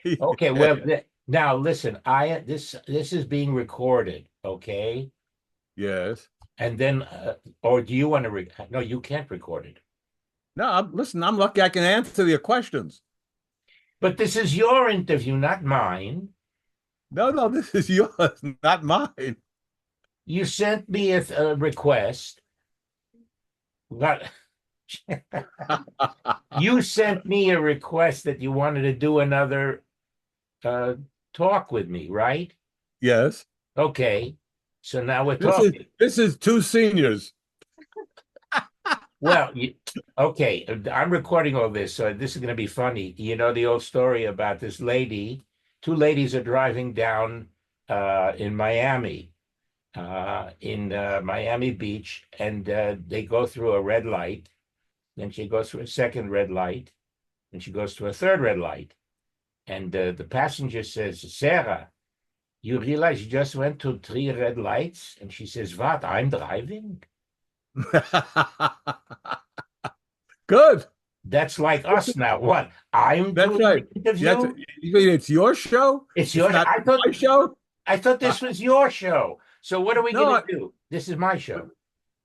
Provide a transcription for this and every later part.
Okay, well, now listen, this is being recorded, okay? Yes. And then, or do you want to no, you can't record it. No, listen, I'm lucky I can answer your questions. But this is your interview, not mine. No, no, this is yours, not mine. You sent me a request. What? You sent me a request that you wanted to do another uh, talk with me, right? Yes. Okay. So now we're This is talking. this is two seniors. Well, okay, I'm recording all this, so this is going to be funny. You know the old story about this lady. Two ladies are driving down in Miami, in Miami Beach, and they go through a red light. Then she goes through a second red light, and she goes to a third red light. And the passenger says, Sarah, you realize you just went to three red lights? And she says, what? I'm driving? Good. That's like us now. What? I'm That's doing right. the That's interview? you mean it's your show? It's It's yours. not I thought my show? I thought this was your show. So what are we gonna No, do? This is my show.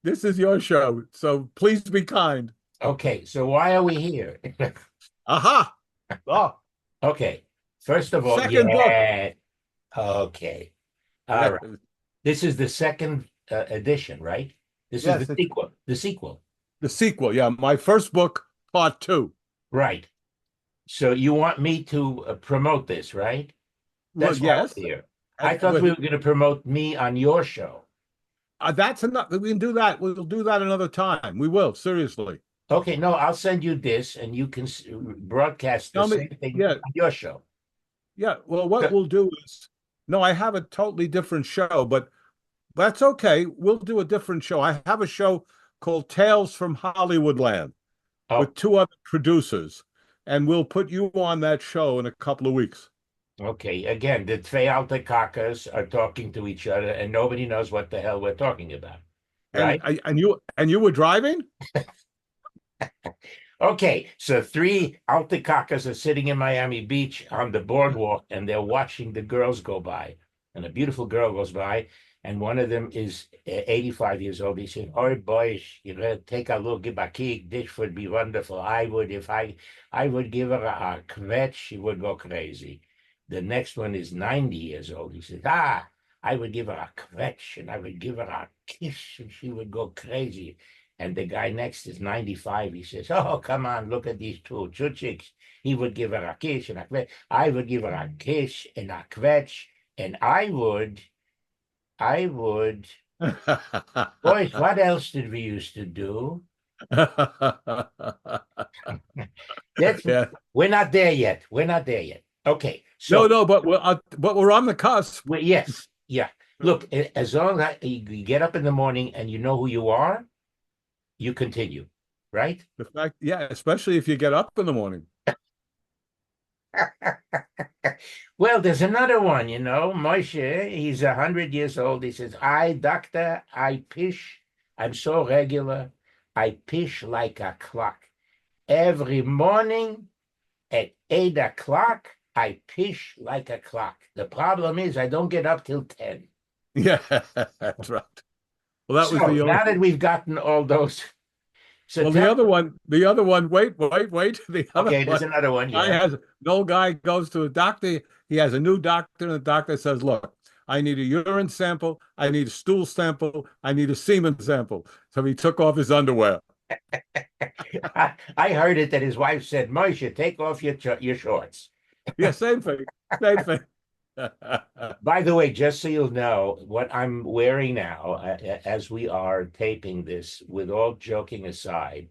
this is your show. So please be kind. Okay, so why are we here? Aha. Oh, Okay. First of all, second book. yeah. Okay. All Yes. right. This is the second edition, right? This is Yes, the it's sequel. The sequel. the sequel. Yeah, my first book, part two. Right. So you want me to promote this, right? Well, That's why yes. we're here. I And thought we were going to promote me on your show. that's enough. We can do that. We'll do that another time. We will, seriously. Okay, no, I'll send you this and you can broadcast the Tell me, same thing yeah, on your show. yeah. Well, what Good. we'll do is, no, I have a totally different show, but that's okay. We'll do a different show. I have a show called Tales from Hollywoodland Oh, with two other producers, and we'll put you on that show in a couple of weeks. okay. Again, the twee alte kakas are talking to each other and nobody knows what the hell we're talking about, And right? and you were driving? Okay, so three alte kakas are sitting in Miami Beach on the boardwalk and they're watching the girls go by. And a beautiful girl goes by, and one of them is 85 years old. He said, "Oh, boys, you gotta take a look at my cake. This would be wonderful. I would, if I would give her a kvetch, she would go crazy." The next one is 90 years old. He said, I would give her a kvetch and I would give her a kiss and she would go crazy. And the guy next is 95. He says, "Oh, come on, look at these two chicks. He would give her a kiss and a kvetch. I would give her a kiss and a kvetch. And I would, boys, what else did we used to do? That's, Yeah. we're not there yet. We're not there yet. Okay. No, So, no, but we're on the cusp. yes, yeah. Look, as long as you get up in the morning and you know who you are, you continue, right? The fact, yeah, especially if you get up in the morning. Well, there's another one, Moshe, he's 100 years old. He says, doctor, I pish. I'm so regular. I pish like a clock. Every morning at 8 o'clock, I pish like a clock. The problem is I don't get up till 10. Yeah, that's right. Well, that was So the only. now that we've gotten all those, so Well, tell the other one. Wait, wait, wait. The other okay, there's one. another one, Guy yeah. has an old guy goes to a doctor. He has a new doctor, and the doctor says, "Look, I need a urine sample. I need a stool sample. I need a semen sample." So he took off his underwear. I heard it that his wife said, Moshe, take off your shorts. Yeah, same thing. Same thing. By the way, just so you'll know, what I'm wearing now, as we are taping this, with all joking aside,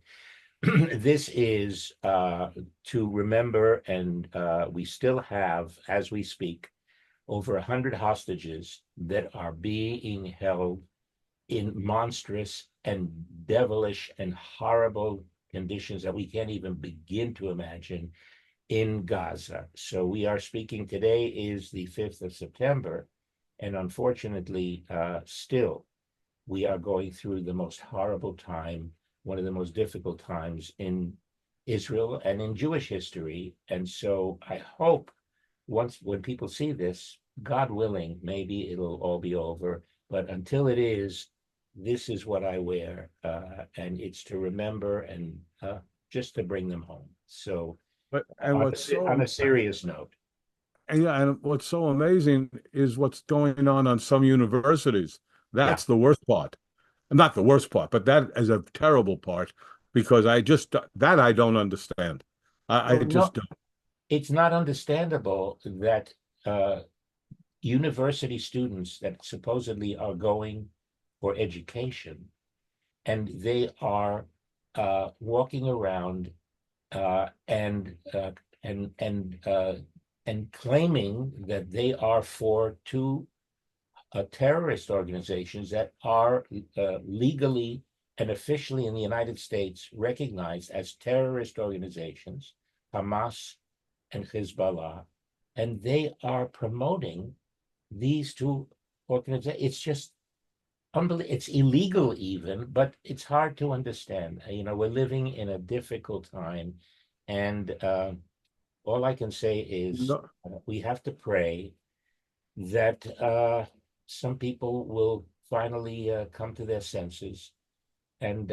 this is to remember, and we still have, as we speak, over 100 hostages that are being held in monstrous and devilish and horrible conditions that we can't even begin to imagine in Gaza. So we are speaking today is the 5th of September, and unfortunately, still, we are going through the most horrible time, one of the most difficult times in Israel and in Jewish history. And so I hope once when people see this, God willing, maybe it'll all be over. But until it is, this is what I wear, and it's to remember and just to bring them home. So, But and what's on so a serious note, and yeah, and what's so amazing is what's going on some universities. yeah. That's the worst part. Not the worst part, but that is a terrible part because I just that I don't understand. I Well, just no, don't. it's not understandable that uh, university students that supposedly are going for education and they are walking around uh, and uh, and and uh, and claiming that they are for two terrorist organizations that are legally and officially in the United States recognized as terrorist organizations, Hamas and Hezbollah, and they are promoting these two organizations. It's just unbelievable. It's illegal even, but it's hard to understand. We're living in a difficult time, and all I can say is No, we have to pray that some people will finally come to their senses and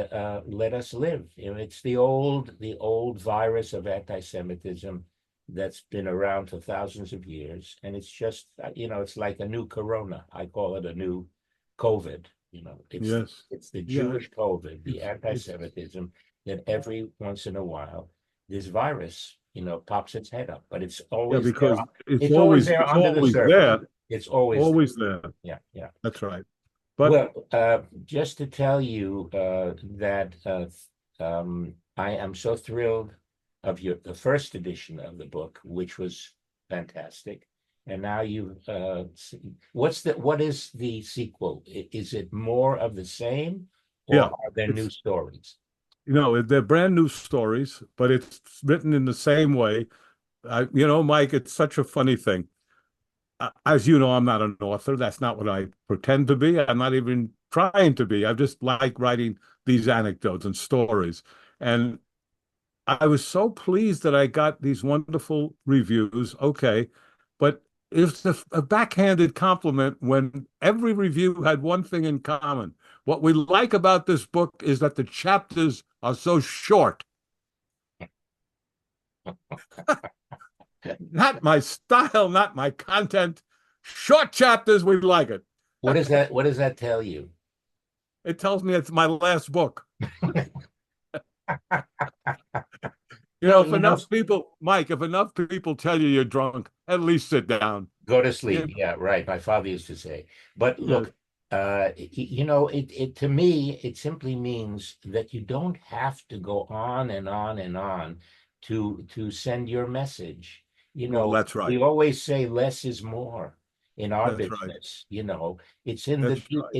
let us live. It's the old virus of anti-Semitism that's been around for thousands of years, and it's just it's like a new corona. I call it a new COVID. It's yes, it's the yeah, Jewish COVID, the it's anti-Semitism that every once in a while this virus pops its head up, but it's yeah, always there. because it's It's always always there it's under the always surface. there, It's always there. always there. Yeah, yeah. That's right. But Well, just to tell you that I am so thrilled of the first edition of the book, which was fantastic. And now what is the sequel? Is it more of the same, or yeah, are there new it's stories? they're brand new stories, but it's written in the same way. Mike, it's such a funny thing. As you know, I'm not an author. That's not what I pretend to be. I'm not even trying to be. I just like writing these anecdotes and stories. And I was so pleased that I got these wonderful reviews. Okay. But it's a backhanded compliment when every review had one thing in common. What we like about this book is that the chapters are so short. Not my style, not my content. Short chapters, we like it. What does that tell you? It tells me it's my last book. No, If enough people, Mike, if enough people tell you you're drunk, at least sit down. go to Yeah, sleep. Yeah, right. My father used to say. But yeah. look, it to me, it simply means that you don't have to go on and on and on to send your message. Well, that's right. We always say less is more in our That's right. business. It's in That's the right.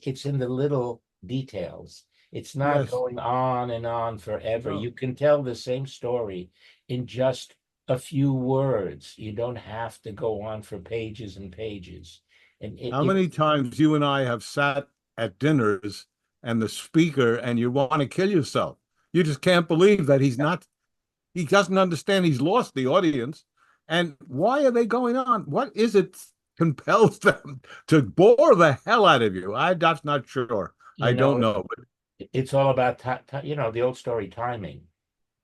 it's in the little details. It's not Yes. going on and on forever. No. You can tell the same story in just a few words. You don't have to go on for pages and pages. And How many times you and I have sat at dinners and the speaker and you want to kill yourself? You just can't believe that he doesn't understand he's lost the audience. And why are they going on? What is it compels them to bore the hell out of you? I'm just not sure. you I don't know, know. it's all about the old story timing.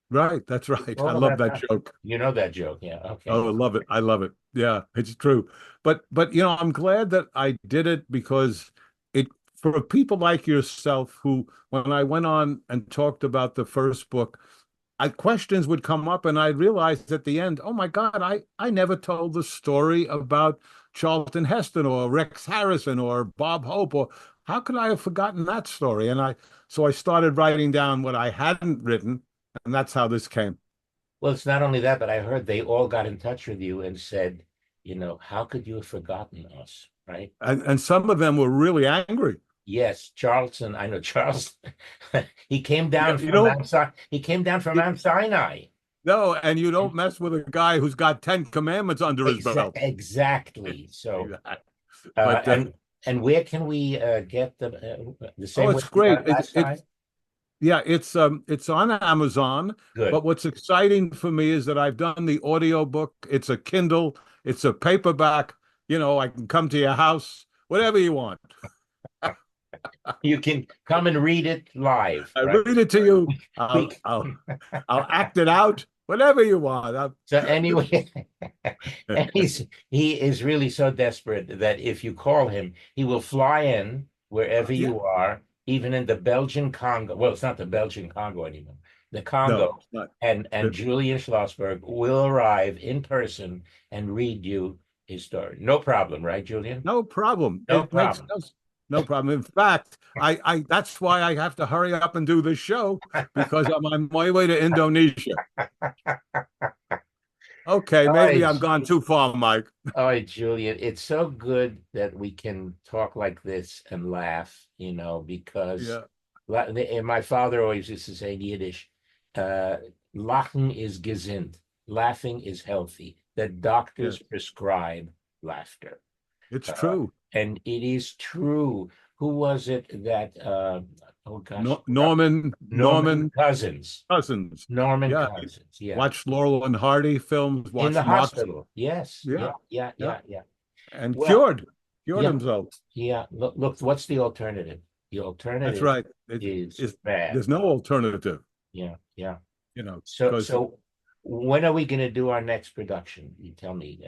Right, that's It's right. I all love about that time. joke. You know that joke, yeah? Okay. Oh, I love it. I love it. Yeah, it's true. But I'm glad that I did it because it for people like yourself who when I went on and talked about the first book, questions would come up and I realized at the end, oh my God, I never told the story about Charlton Heston or Rex Harrison or Bob Hope or how could I have forgotten that story? So I started writing down what I hadn't written, and that's how this came. Well, it's not only that, but I heard they all got in touch with you and said, how could you have forgotten us, right? And some of them were really angry. Yes, Charleston. I know Charleston. He came Yeah, down you from don't Mount Si- he came down from you, Mount Sinai. no, and you And don't mess with a guy who's got 10 commandments under his belt. exactly. So, uh, But and and where can we get the oh, same way it's we got great. it last time? Yeah, it's on Amazon, Good. but what's exciting for me is that I've done the audio book. It's a Kindle, it's a paperback, I can come to your house, whatever you want. You can come and read it live, I right? read it to you. We, I'll act it out, whatever you want. so anyway, and he is really so desperate that if you call him, he will fly in wherever Yeah, you are, even in the Belgian Congo. Well, it's not the Belgian Congo anymore, the no, Congo. it's not. And Julian Schlossberg will arrive in person and read you his story. No problem, right, Julian? No problem. No It makes problem. no problem. In fact, I that's why I have to hurry up and do this show because I'm on my way to Indonesia. Okay, All maybe right, I'm gone too far, Mike. all right, Julian. It's so good that we can talk like this and laugh, because Yeah, and my father always used to say in Yiddish, uh, Lachen is gesund. Laughing is healthy. The yeah. doctors prescribe laughter. It's Uh, true. and it is true. Who was it that, oh gosh, No, Norman Norman Cousins. Cousins. Norman Yeah, Cousins, yeah. watched Laurel and Hardy films, In the watched Marx. hospital. Yes. Yeah, Yeah, yeah, yeah. yeah, yeah. And Well, cured yeah, himself. yeah. Look, what's the alternative? The That's alternative right. is bad. There's no alternative, Yeah, yeah. So, because so when are we going to do our next production? You tell me.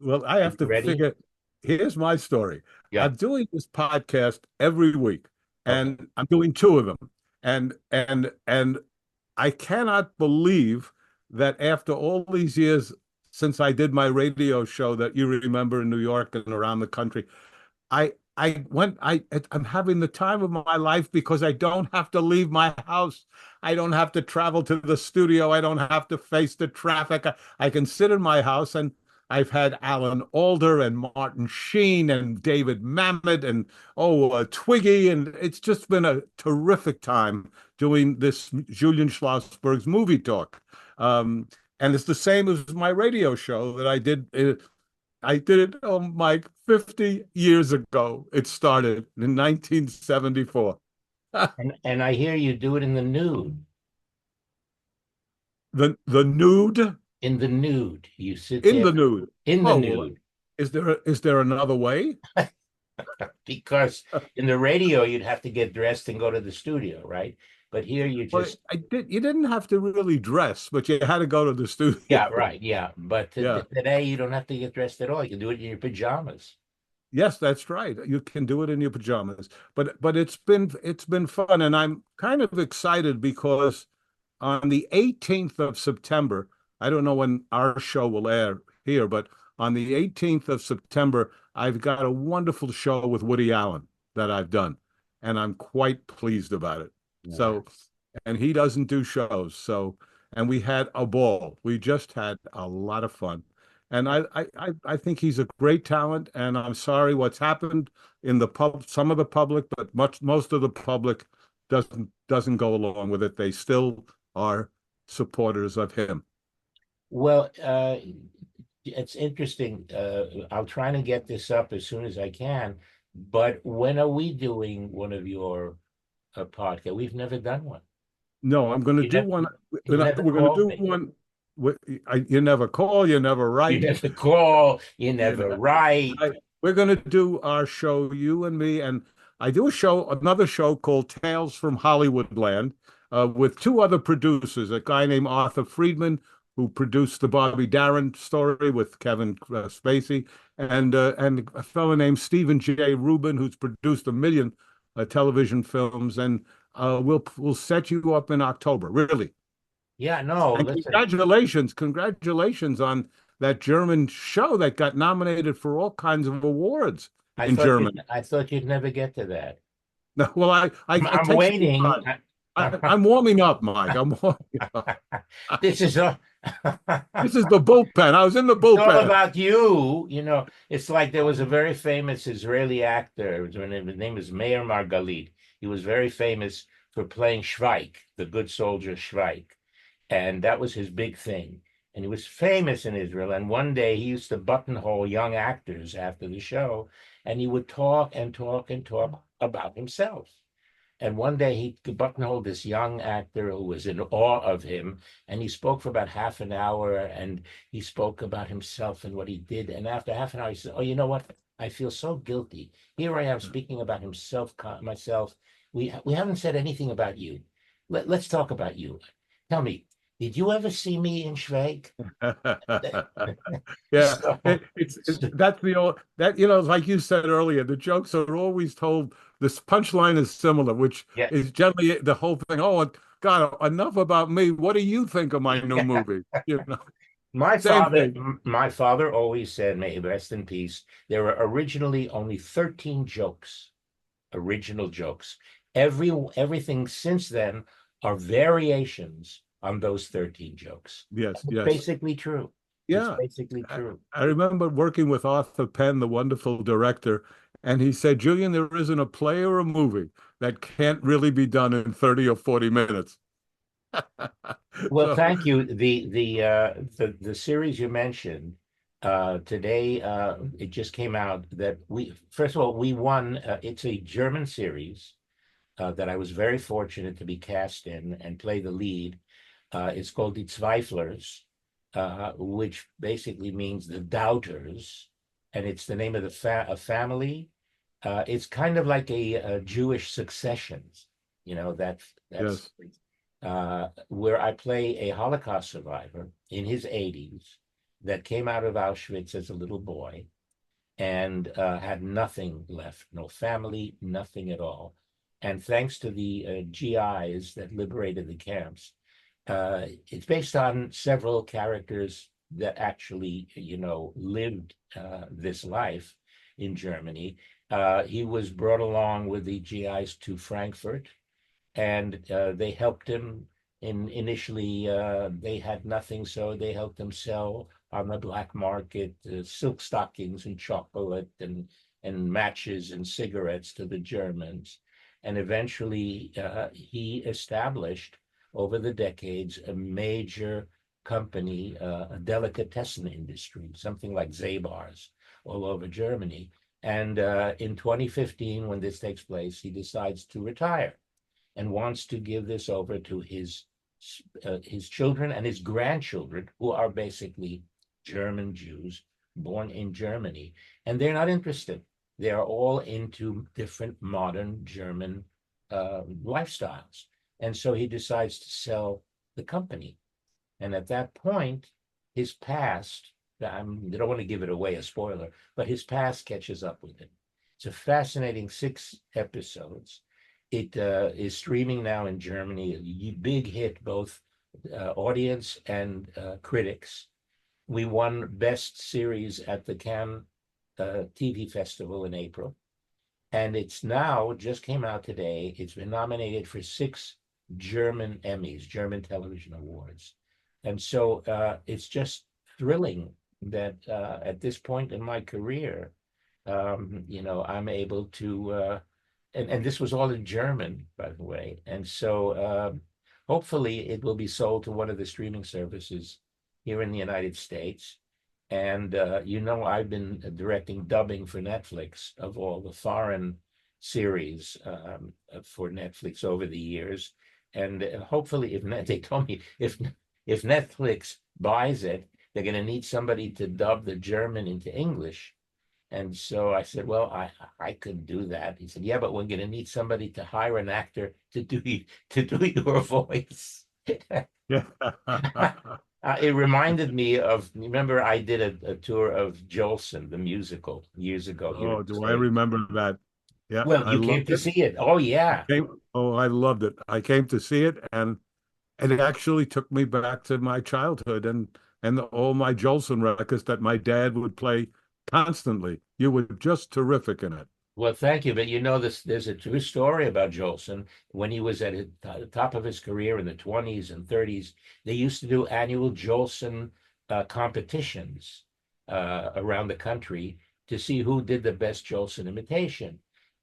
well, I Are have you to ready? figure. Here's my story. Yeah. I'm doing this podcast every week, Okay. and I'm doing two of them. And I cannot believe that after all these years since I did my radio show that you remember in New York and around the country, I'm having the time of my life because I don't have to leave my house. I don't have to travel to the studio. I don't have to face the traffic. I can sit in my house, and I've had Alan Alda and Martin Sheen and David Mamet and Twiggy, and it's just been a terrific time doing this Julian Schlossberg's movie talk. And it's the same as my radio show that I did it, oh, Mike, 50 years ago. It started in 1974. And I hear you do it in the nude. The nude In the nude. You sit in there the nude. in the Oh, well, nude is there another way? because in the radio you'd have to get dressed and go to the studio, right? But here you Well, just, you didn't have to really dress, but you had to go to the studio. yeah, right, yeah. But Yeah. today you don't have to get dressed at all. You can do it in your pajamas. Yes, that's right. You can do it in your pajamas. But it's been fun, and I'm kind of excited because on the 18th of September, I don't know when our show will air here, but on the 18th of September, I've got a wonderful show with Woody Allen that I've done, and I'm quite pleased about it. Yeah. So, and he doesn't do shows, and we had a ball. We just had a lot of fun. And I think he's a great talent, and I'm sorry what's happened in some of the public, but most of the public doesn't go along with it. They still are supporters of him. Well, it's interesting. I'll try to get this up as soon as I can. But when are we doing one of your podcast? We've never done one. No, I'm going to You do never, one. you never We're going to called do me. one. You never call, you never You write. never call. You You never know, write. we're going to do our show, you and me, and I do another show called Tales from Hollywoodland, with two other producers, a guy named Arthur Friedman, who produced the Bobby Darin story with Kevin Spacey, and a fellow named Stephen J. Rubin, who's produced a million television films, and we'll set you up in October, really. Yeah, no, And listen. congratulations on that German show that got nominated for all kinds of awards I in thought you Germany. I thought you'd never get to that. No, well, it I'm takes some waiting. time. I'm warming up, Mike. I'm warming up. This is all, This is the bullpen. I was in the it's all bullpen. about you. It's like there was a very famous Israeli actor. His name is Meir Margalit. He was very famous for playing Schweik, the good soldier Schweik. And that was his big thing. And he was famous in Israel. And one day he used to buttonhole young actors after the show, and he would talk and talk and talk about himself. And one day he buttonholed this young actor who was in awe of him, and he spoke for about half an hour, and he spoke about himself and what he did. And after half an hour, he said, "Oh, you know what? I feel so guilty. Here I am speaking about himself, myself. We haven't said anything about you. Let's talk about you. Tell me, did you ever see me in Schweig?" Yeah, So, that's the old that like you said earlier, the jokes are always told. This punchline is similar, which yeah. is generally the whole thing. Oh, God, enough about me. What do you think of my new movie? My Same father, thing. my father always said, may he rest in peace, there were originally only 13 jokes, original jokes. Everything since then are variations on those 13 jokes. Yes, It's yes. basically true. It's Yeah. basically I, true. I remember working with Arthur Penn, the wonderful director, and he said, Julian, there isn't a play or a movie that can't really be done in 30 or 40 minutes. Well, So, thank you. The series you mentioned today, it just came out that we first of all we won. It's a German series that I was very fortunate to be cast in and play the lead. It's called Die Zweiflers, which basically means the doubters, and it's the name of a family. It's kind of like a Jewish Successions, that's yes, where I play a Holocaust survivor in his 80s that came out of Auschwitz as a little boy and had nothing left, no family, nothing at all. And thanks to the GIs that liberated the camps, it's based on several characters that actually, lived this life in Germany. He was brought along with the GIs to Frankfurt, and they helped him. Initially, they had nothing, so they helped him sell on the black market silk stockings and chocolate and matches and cigarettes to the Germans. And eventually, he established over the decades a major company, a delicatessen industry, something like Zabar's all over Germany. And in 2015, when this takes place, he decides to retire and wants to give this over to his children and his grandchildren, who are basically German Jews born in Germany, and they're not interested. They are all into different modern German lifestyles, and so he decides to sell the company. And at that point, his past, I don't want to give it away, a spoiler, but his past catches up with him. It's a fascinating 6 episodes. It is streaming now in Germany, a big hit, both audience and critics. We won Best Series at the Cannes TV Festival in April. And it's now just came out today. It's been nominated for 6 German Emmys, German Television Awards. And so it's just thrilling that at this point in my career, I'm able to, and this was all in German, by the way. And so hopefully it will be sold to one of the streaming services here in the United States. And I've been directing dubbing for Netflix of all the foreign series for Netflix over the years. And hopefully, they told me if Netflix buys it, they're going to need somebody to dub the German into English. And so I said, well, I could do that. He said, yeah, but we're going to need somebody to hire an actor to do your voice. yeah. It reminded me of, remember, I did a tour of Jolson, the musical, years ago here in Oh, the do I States. remember that? Yeah, Well, I you came loved to it. see it. Oh, yeah. Oh, I loved it. I came to see it, and it actually took me back to my childhood and all my Jolson records that my dad would play constantly. You were just terrific in it. Well, thank you. But this, there's a true story about Jolson. When he was at the top of his career in the 20s and 30s, they used to do annual Jolson competitions around the country to see who did the best Jolson imitation.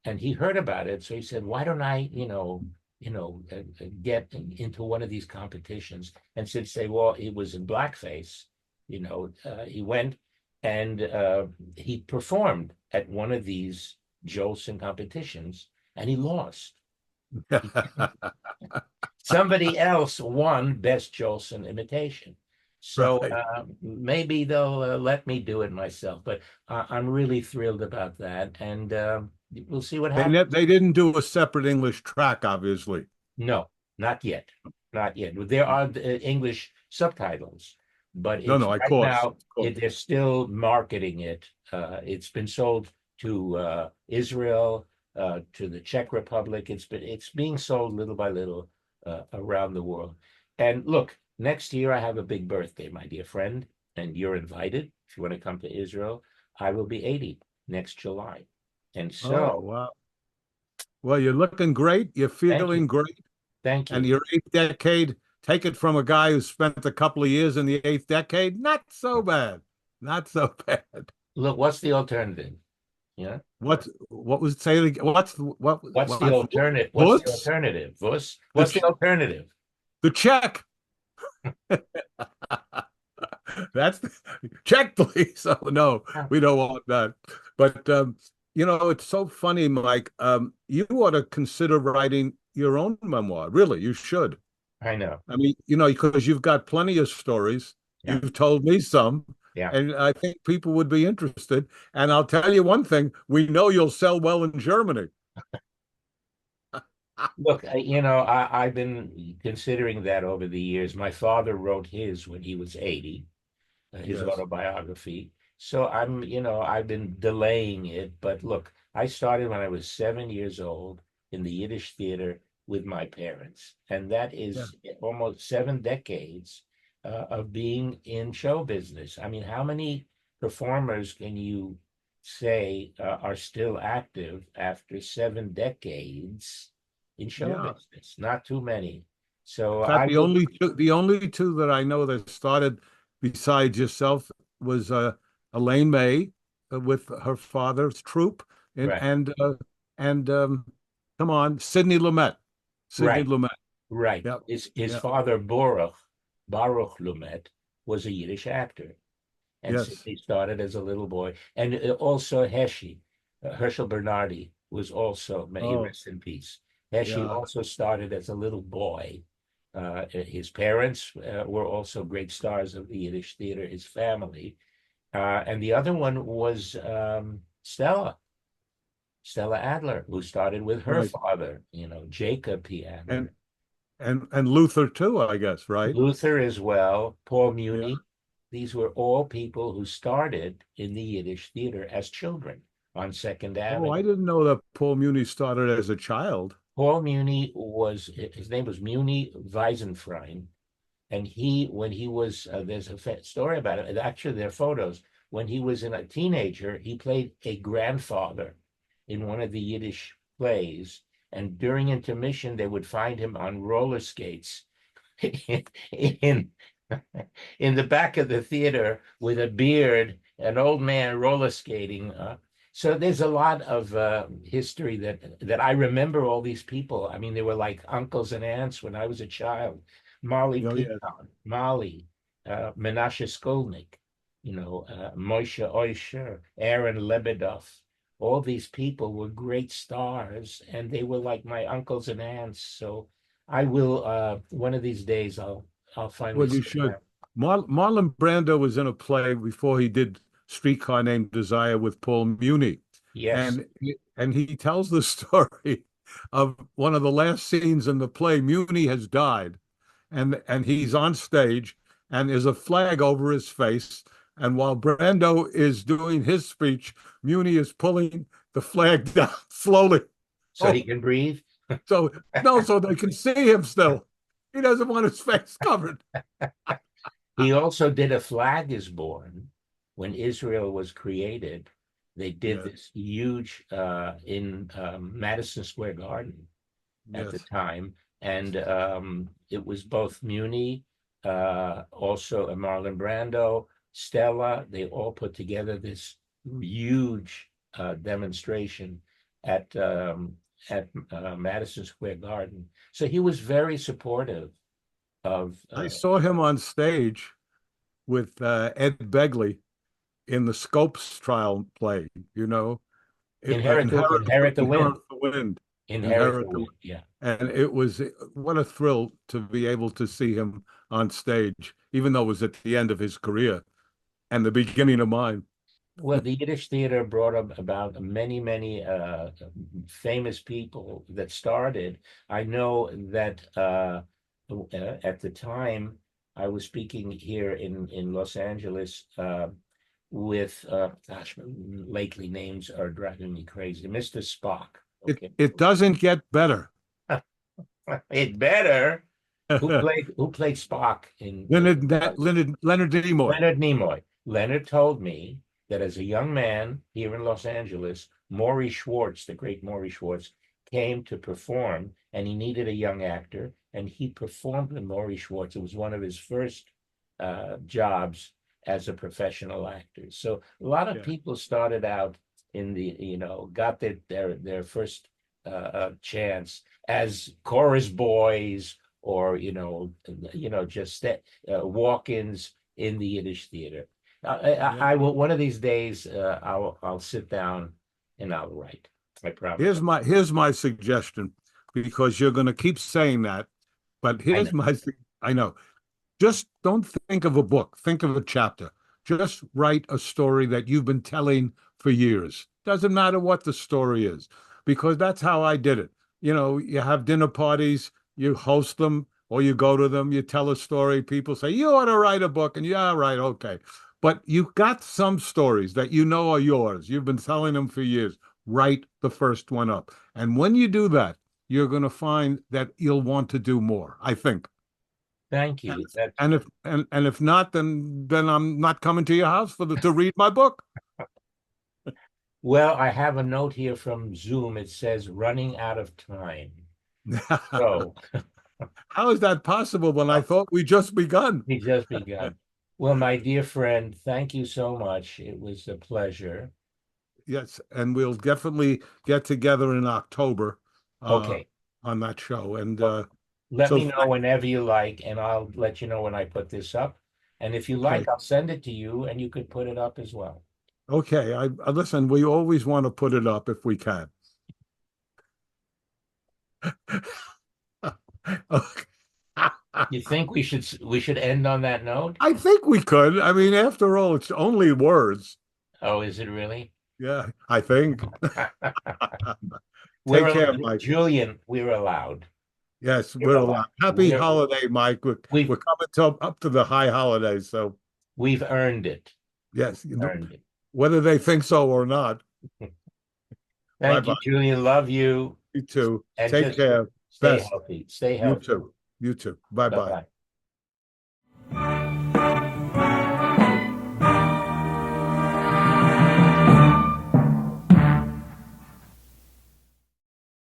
And he heard about it, so he said, "Why don't I, get into one of these competitions?" And since well, it was in blackface, he went and he performed at one of these Jolson competitions, and he lost. Somebody else won Best Jolson Imitation. So Right. maybe they'll let me do it myself. But I'm really thrilled about that. And we'll see what happens. They didn't do a separate English track, obviously. No, not yet. Not yet. There are English subtitles, but No, it's no, of right course, now, of course. they're still marketing it. It's been sold to Israel, to the Czech Republic. It's being sold little by little around the world. And look, next year I have a big birthday, my dear friend, and you're invited if you want to come to Israel. I will be 80 next July. And Oh, so, wow. Well, you're looking great. You're thank you. feeling great. Thank And you. your eighth decade, take it from a guy who spent a couple of years in the eighth decade, not so bad. Not so bad. Look, what's the alternative? Yeah. What was saying? What's What the I alternative? What's the Bus alternative? the What's the alternative? the check. That's the check, please. Oh no, we don't want that. But it's so funny, Mike. You ought to consider writing your own memoir. Really, you should. I know. I mean, because you've got plenty of stories. Yeah. You've told me some, Yeah. and I think people would be interested. And I'll tell you one thing, we know you'll sell well in Germany. Look, I've been considering that over the years. My father wrote his when he was 80, his Yes. autobiography. So I've been delaying it. But look, I started when I was 7 years old in the Yiddish theater with my parents. And that Yeah. is almost 7 decades of being in show business. I mean, how many performers can you say are still active after 7 decades in show Yeah. business? Not too many. In So fact, I will, the only two that I know that started besides yourself was Elaine May with her father's troupe, and right, and uh, and come on, Sidney Lumet. Sidney right. Lumet. Right. Yep. His Yeah. father, Baruch Lumet, was a Yiddish actor. And Yes. Sidney started as a little boy. And also Heshy, Herschel Bernardi, was also, may he Oh, rest in peace. Heshy yeah. also started as a little boy. His parents were also great stars of the Yiddish theater, his family. And the other one was Stella Adler, who started with her Right. father, Jacob P. And Adler. and Luther too, I guess, right? Luther as well, Paul Yeah. Muni. These were all people who started in the Yiddish theater as children on Second Oh, I Avenue. didn't know that Paul Muni started as a child. Paul Muni his name was Muni Weisenfrein. And when he was, there's a story about it. Actually, there are photos. When he was a teenager, he played a grandfather in one of the Yiddish plays. And during intermission, they would find him on roller skates in in the back of the theater with a beard, an old man roller skating. So there's a lot of history that I remember all these people. I mean, they were like uncles and aunts when I was a child. Molly Oh, yeah. Pecan, Molly, Menashe Skolnick, Moshe Oisher, Aaron Lebedoff. All these people were great stars, and they were like my uncles and aunts. So I will one of these days I'll finally Well, you sit should. down. Marlon Brando was in a play before he did Streetcar Named Desire with Paul Muni, Yes. and he tells the story of one of the last scenes in the play. Muni has died, and he's on stage, and there's a flag over his face, and while Brando is doing his speech, Muni is pulling the flag down slowly. So he Oh, can breathe. so no, so they can see him still. He doesn't want his face covered. He also did A Flag Is Born when Israel was created. They did Yes, this huge in Madison Square Garden at the yes. time. And it was both Muni, also Marlon Brando, Stella. They all put together this huge demonstration at Madison Square Garden. So he was very supportive of I saw him on stage with Ed Begley in the Scopes trial play, Inherit the Inherit Wind. the Wind, Inherit the Inherit the Wind. Wind. Yeah. And it was what a thrill to be able to see him on stage, even though it was at the end of his career and the beginning of mine. Well, the Yiddish theater brought up about many, many famous people that started. I know that at the time I was speaking here in Los Angeles with gosh, lately names are driving me crazy. Mr. Spock. It Okay. it doesn't get better. It better. Who played Spock in Leonard Nimoy. Leonard Nimoy. Leonard told me that as a young man here in Los Angeles, Maury Schwartz, the great Maury Schwartz, came to perform, and he needed a young actor, and he performed with Maury Schwartz. It was one of his first jobs as a professional actor. So a lot of Yeah, people started out in the, got their first chance as chorus boys or just walk-ins in the Yiddish theater. yeah. I will one of these days. I'll sit down and I'll write. I promise. Here's my suggestion, because you're going to keep saying that, but I know. I know. Just don't think of a book, think of a chapter. Just write a story that you've been telling for years. Doesn't matter what the story is, because that's how I did it. You have dinner parties, you host them, or you go to them, you tell a story. People say, you ought to write a book. And yeah, right, okay. But you've got some stories that you know are yours. You've been telling them for years. Write the first one up. And when you do that, you're going to find that you'll want to do more, I think. Thank And you. if, and if not, then I'm not coming to your house to read my book. Well, I have a note here from Zoom. It says running out of time. So How is that possible when I thought we just begun? we just begun. Well, my dear friend, thank you so much. It was a pleasure. Yes, and we'll definitely get together in October uh, Okay. on that show. And Well, let so, me know whenever you like, and I'll let you know when I put this up. And if you okay, like, I'll send it to you and you could put it up as well. okay. I listen. We always want to put it up if we can. Okay. You think we should end on that note? I think we could. I mean, after all, it's only words. Oh, is it really? Yeah, I think. Take We're care, Mike. Julian, we're allowed. Yes, We're we're allowed. alive. Happy holiday, Mike. We're We've coming up to the high holidays. So, we've earned it. yes, Earned it. whether they think so or not. Bye Thank bye. you, Julian. Love you. You too. And Take just care. stay Best. healthy. Stay You healthy. too. You too. Bye bye. Bye-bye.